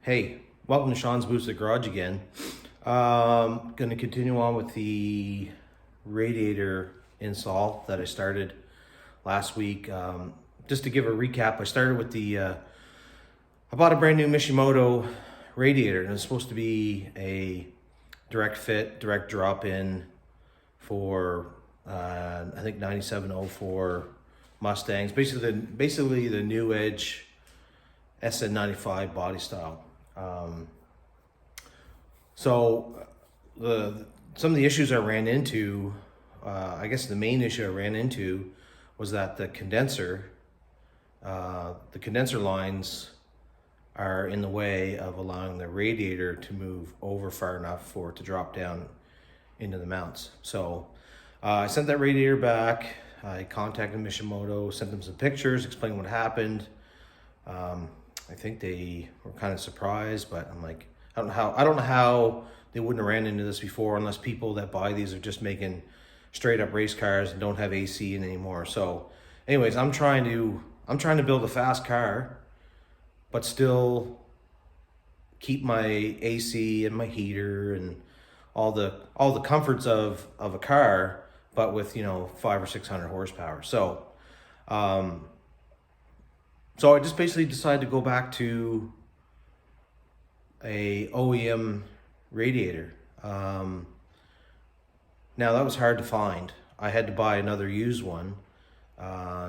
Hey, welcome to Sean's Boosted Garage again. Going to continue on with the radiator install that I started last week. Just to give a recap, I started with I bought a brand new Mishimoto radiator, and it's supposed to be a direct fit, direct drop in for I think 9704 Mustangs, basically the new Edge SN95 body style. So some of the issues I ran into, I guess the main issue I ran into was that the condenser lines are in the way of allowing the radiator to move over far enough for it to drop down into the mounts. So I sent that radiator back. I contacted Mishimoto, sent them some pictures, explained what happened. I think they were kind of surprised, but I'm like, I don't know how they wouldn't have ran into this before, unless people that buy these are just making straight up race cars and don't have AC in anymore. So anyways, I'm trying to build a fast car, but still keep my AC and my heater and all the comforts of a car, but with 500 or 600 horsepower. So I just basically decided to go back to a OEM radiator. Now that was hard to find. I had to buy another used one.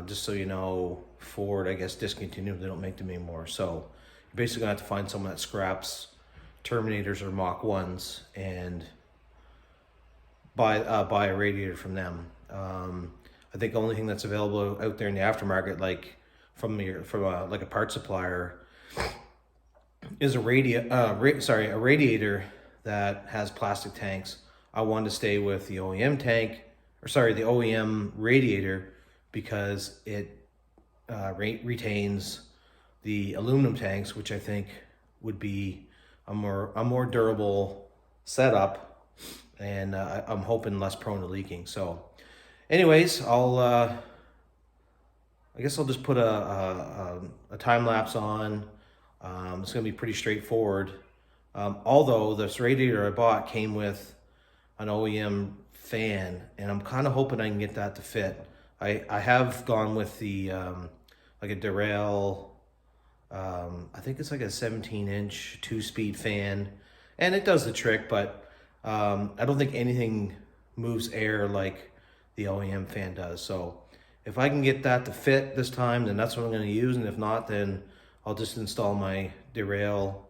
Just so you know, Ford, I guess, discontinued. They don't make them anymore. So you're basically gonna have to find someone that scraps Terminators or Mach 1s and buy a radiator from them. I think the only thing that's available out there in the aftermarket, like from a part supplier, is a radiator that has plastic tanks. I wanted to stay with the OEM the OEM radiator, because it retains the aluminum tanks, which I think would be a more durable setup, and I'm hoping less prone to leaking. So anyways, I guess I'll just put a time lapse on. It's gonna be pretty straightforward. Although this radiator I bought came with an OEM fan, and I'm kind of hoping I can get that to fit. I have gone with the like a Derail, I think it's like a 17-inch 2-speed fan, and it does the trick, but I don't think anything moves air like the OEM fan does. So if I can get that to fit this time, then that's what I'm going to use, and if not, then I'll just install my Derail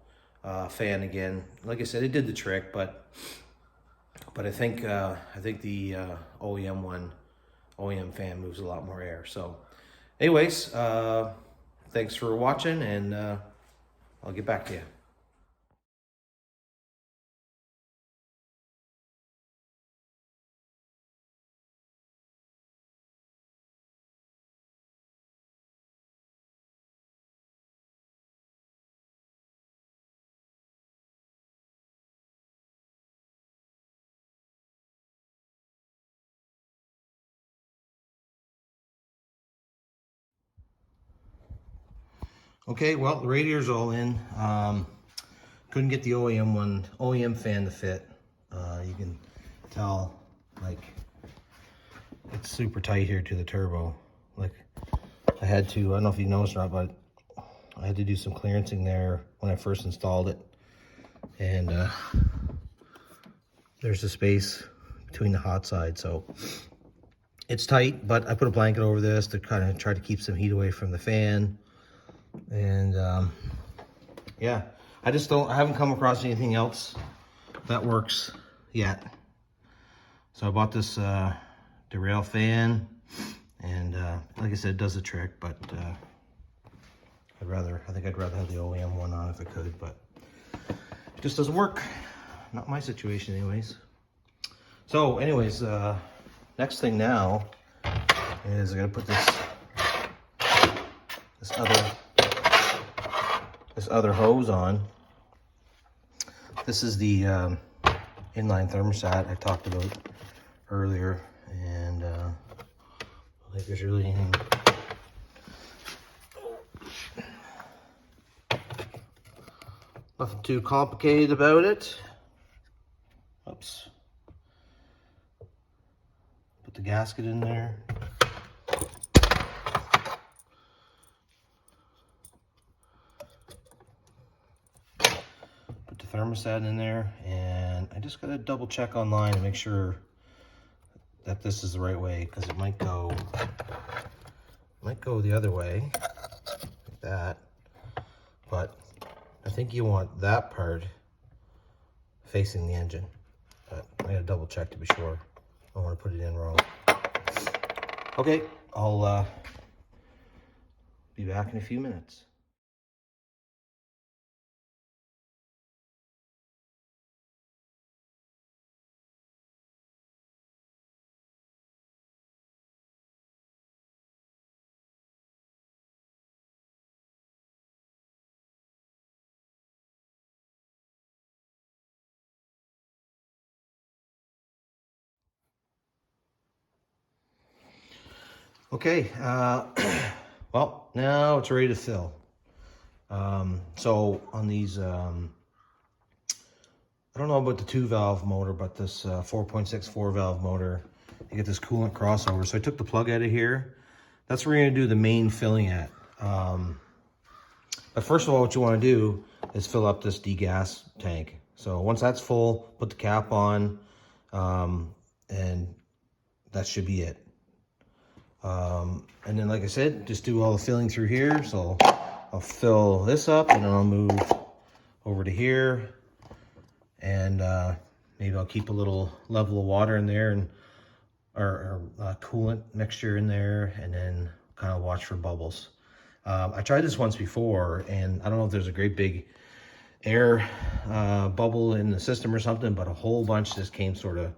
fan again. Like I said, it did the trick, but I think the OEM fan moves a lot more air. So anyways, thanks for watching, and I'll get back to you. Okay, well, the radiator's all in. Couldn't get the OEM fan to fit. You can tell, like, it's super tight here to the turbo. Like, I don't know if you noticed or not, but I had to do some clearancing there when I first installed it. And there's the space between the hot side, so it's tight, but I put a blanket over this to kind of try to keep some heat away from the fan. And yeah, I haven't come across anything else that works yet. So I bought this Derail fan, and like I said, it does the trick, but I think I'd rather have the OEM one on if I could, but it just doesn't work. Not my situation anyways. So anyways, next thing now is I gotta put this other hose on. This is the inline thermostat I talked about earlier, and I don't think there's really anything. Nothing too complicated about it. Oops. Put the gasket in there. Put the thermostat in there, and I just gotta double check online and make sure that this is the right way, because it might go the other way, like that. But I think you want that part facing the engine. But I gotta double check to be sure. I don't want to put it in wrong. Okay, I'll be back in a few minutes. Okay, well, now it's ready to fill. So on these, I don't know about the 2-valve motor, but this 4.6 4-valve motor, you get this coolant crossover. So I took the plug out of here. That's where you're gonna do the main filling at. But first of all, what you wanna do is fill up this degas tank. So once that's full, put the cap on, and that should be it. And then, like I said, just do all the filling through here. So I'll fill this up, and then I'll move over to here, and maybe I'll keep a little level of water in there, and or coolant mixture in there, and then kind of watch for bubbles. I tried this once before, and I don't know if there's a great big air bubble in the system or something, but a whole bunch just came sort of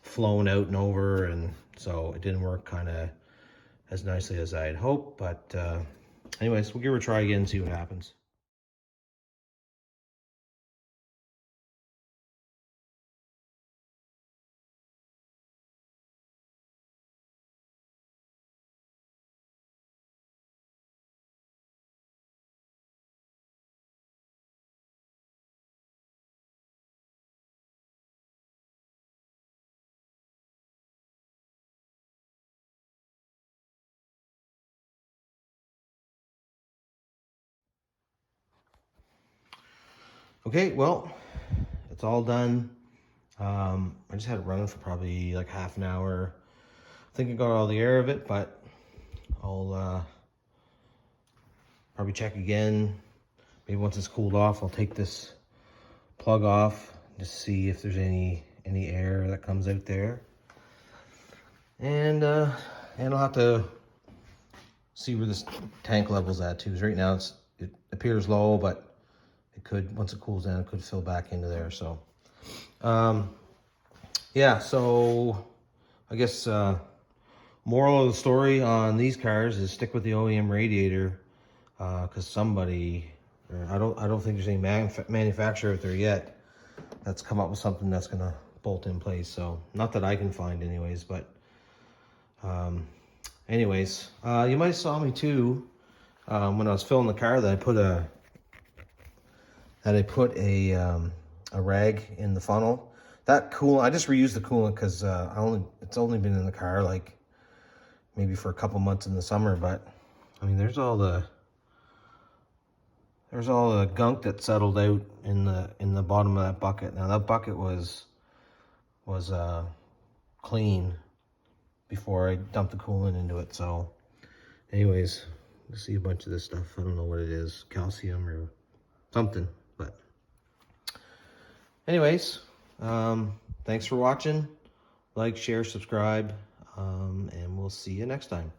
flowing out and over, and so it didn't work kind of as nicely as I had hoped. But anyways, we'll give it a try again and see what happens. Okay, well, it's all done. I just had it running for probably like half an hour. I think I got all the air of it, but I'll probably check again. Maybe once it's cooled off, I'll take this plug off, just see if there's any air that comes out there. And I'll have to see where this tank level's at too. 'Cause right now it appears low, but it could, once it cools down, it could fill back into there. So yeah, so I guess moral of the story on these cars is stick with the OEM radiator, because somebody, or I don't think there's any manufacturer out there yet that's come up with something that's gonna bolt in place. So not that I can find anyways, but anyways, you might have saw me too when I was filling the car that I put a rag in the funnel. That coolant, I just reused the coolant because it's only been in the car like maybe for a couple months in the summer. But I mean, there's all the gunk that settled out in the bottom of that bucket. Now that bucket was clean before I dumped the coolant into it. So anyways, you see a bunch of this stuff. I don't know what it is, calcium or something. But anyways, thanks for watching. Like, share, subscribe, and we'll see you next time.